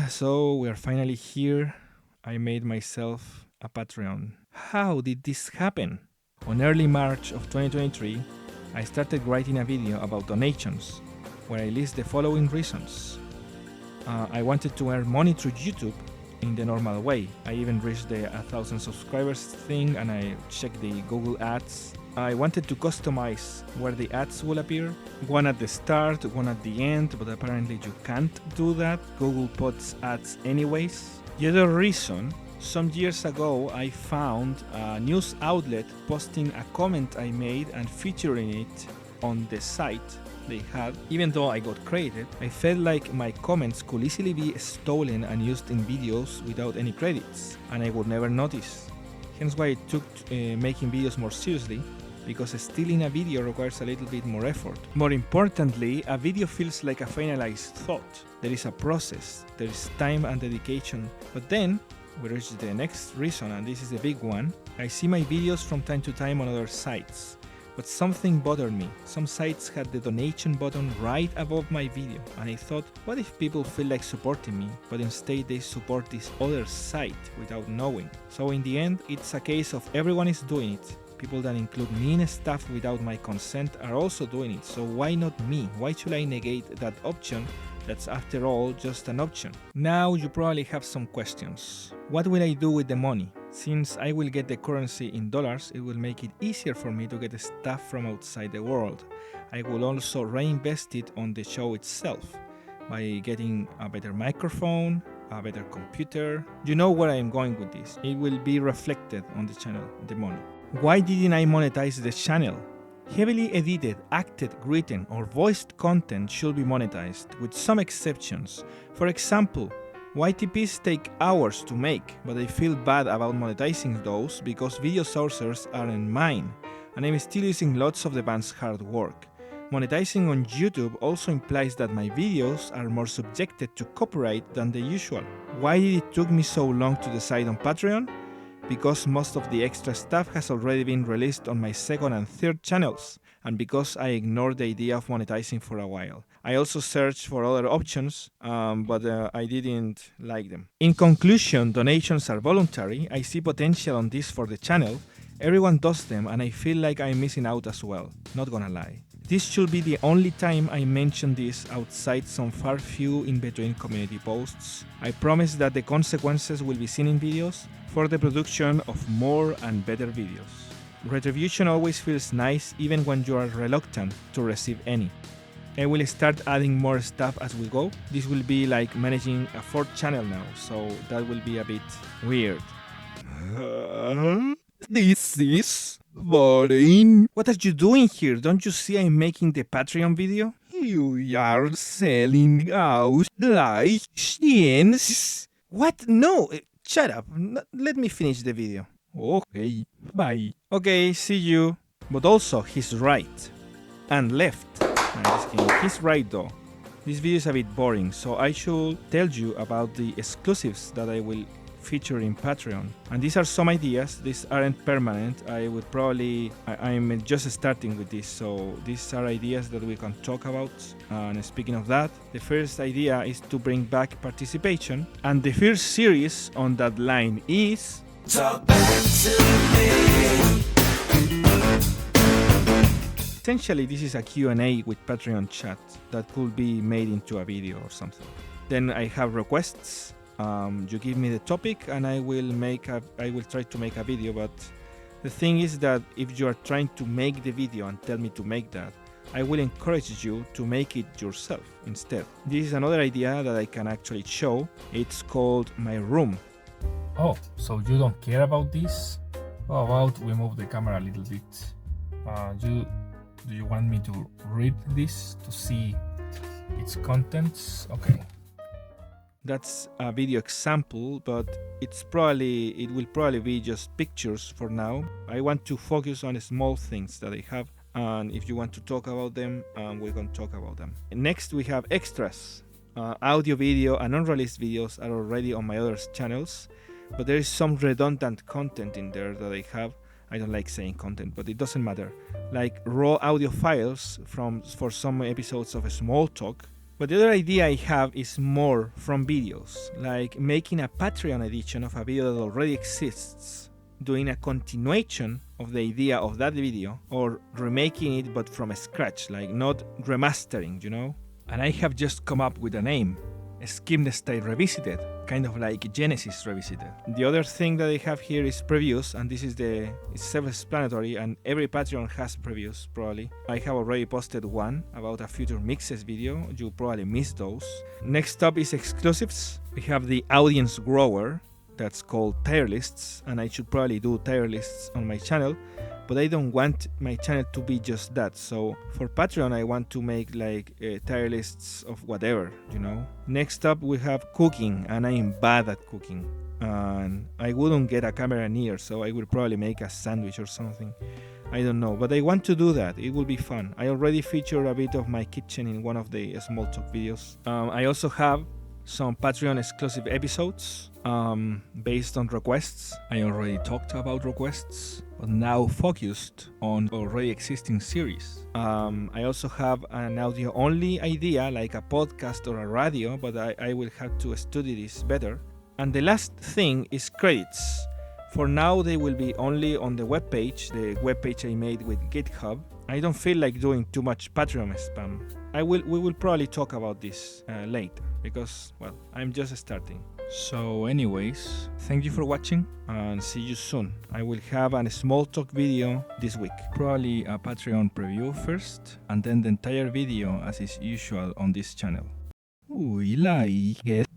So we are finally here. I made myself a Patreon. How did this happen? On early March of 2023, I started writing a video about donations, where I list the following reasons. I wanted to earn money through YouTube in the normal way. I even reached the 1,000 subscribers thing and I checked the Google Ads. I wanted to customize where the ads will appear, one at the start, one at the end, but apparently you can't do that. Google puts ads anyways. The other reason, some years ago I found a news outlet posting a comment I made and featuring it on the site they had. Even though I got credited, I felt like my comments could easily be stolen and used in videos without any credits, and I would never notice. Hence why I took making videos more seriously, because stealing a video requires a little bit more effort. More importantly, a video feels like a finalized thought. There is a process, there is time and dedication. But then, we reach the next reason, and this is the big one. I see my videos from time to time on other sites. But something bothered me. Some sites had the donation button right above my video, and I thought, what if people feel like supporting me, but instead they support this other site without knowing? So in the end, it's a case of everyone is doing it. People that include me in stuff without my consent are also doing it, so why not me? Why should I negate that option? That's after all just an option. Now you probably have some questions. What will I do with the money? Since I will get the currency in dollars, it will make it easier for me to get stuff from outside the world. I will also reinvest it on the show itself by getting a better microphone, a better computer. You know where I am going with this. It will be reflected on the channel, the money. Why didn't I monetize the channel? Heavily edited, acted, written, or voiced content should be monetized, with some exceptions. For example, YTPs take hours to make, but I feel bad about monetizing those because video sources aren't mine, and I'm still using lots of the band's hard work. Monetizing on YouTube also implies that my videos are more subjected to copyright than the usual. Why did it took me so long to decide on Patreon? Because most of the extra stuff has already been released on my second and third channels, and because I ignored the idea of monetizing for a while. I also searched for other options, but I didn't like them. In conclusion, donations are voluntary. I see potential on this for the channel. Everyone does them, and I feel like I'm missing out as well, not gonna lie. This should be the only time I mention this outside some far few in-between community posts. I promise that the consequences will be seen in videos for the production of more and better videos. Retribution always feels nice even when you are reluctant to receive any. I will start adding more stuff as we go. This will be like managing a fourth channel now, so that will be a bit weird. This is boring. What are you doing here? Don't you see I'm making the Patreon video? You are selling out like science. What? No, shut up. Let me finish the video. Okay, bye. Okay, see you. But also, he's right. And left. I'm just kidding. He's right though. This video is a bit boring, so I should tell you about the exclusives that I will feature in Patreon. And these are some ideas. These aren't permanent. I'm just starting with this, so these are ideas that we can talk about. And speaking of that, the first idea is to bring back participation, and the first series on that line is Talk Back to Me. Essentially, this is a Q&A with Patreon chat that could be made into a video or something. Then I have requests. You give me the topic and I will try to make a video, but the thing is that if you are trying to make the video and tell me to make that, I will encourage you to make it yourself instead. This is another idea that I can actually show. It's called My Room. Oh, so you don't care about this? How about we move the camera a little bit? Do you want me to read this to see its contents? Okay. That's a video example, but it will probably be just pictures for now. I want to focus on the small things that I have, and if you want to talk about them, we can talk about them. Next, we have extras. Audio, video, and unreleased videos are already on my other channels, but there is some redundant content in there that I have. I don't like saying content, but it doesn't matter. Like raw audio files for some episodes of a Small Talk But the other idea I have is more from videos, like making a Patreon edition of a video that already exists, doing a continuation of the idea of that video, or remaking it but from scratch, like not remastering, you know? And I have just come up with a name, Skimnestyle Revisited, kind of like Genesis Revisited. The other thing that I have here is previews, and this is it's self-explanatory, and every Patreon has previews, probably. I have already posted one about a future mixes video, you probably missed those. Next up is exclusives. We have the audience grower, that's called tier lists, and I should probably do tier lists on my channel, but I don't want my channel to be just that. So for Patreon, I want to make like tier lists of whatever, you know. Next up, we have cooking, and I am bad at cooking, and I wouldn't get a camera near, so I will probably make a sandwich or something. I don't know, but I want to do that. It will be fun. I already featured a bit of my kitchen in one of the small talk videos. I also have some Patreon exclusive episodes based on requests. I already talked about requests, but now focused on already existing series. I also have an audio only idea, like a podcast or a radio, but I will have to study this better. And the last thing is credits. For now, they will be only on the webpage I made with GitHub. I don't feel like doing too much Patreon spam. We will probably talk about this later, because, well, I'm just starting. So anyways, thank you for watching, and see you soon. I will have a small talk video this week. Probably a Patreon preview first, and then the entire video as is usual on this channel. We like it,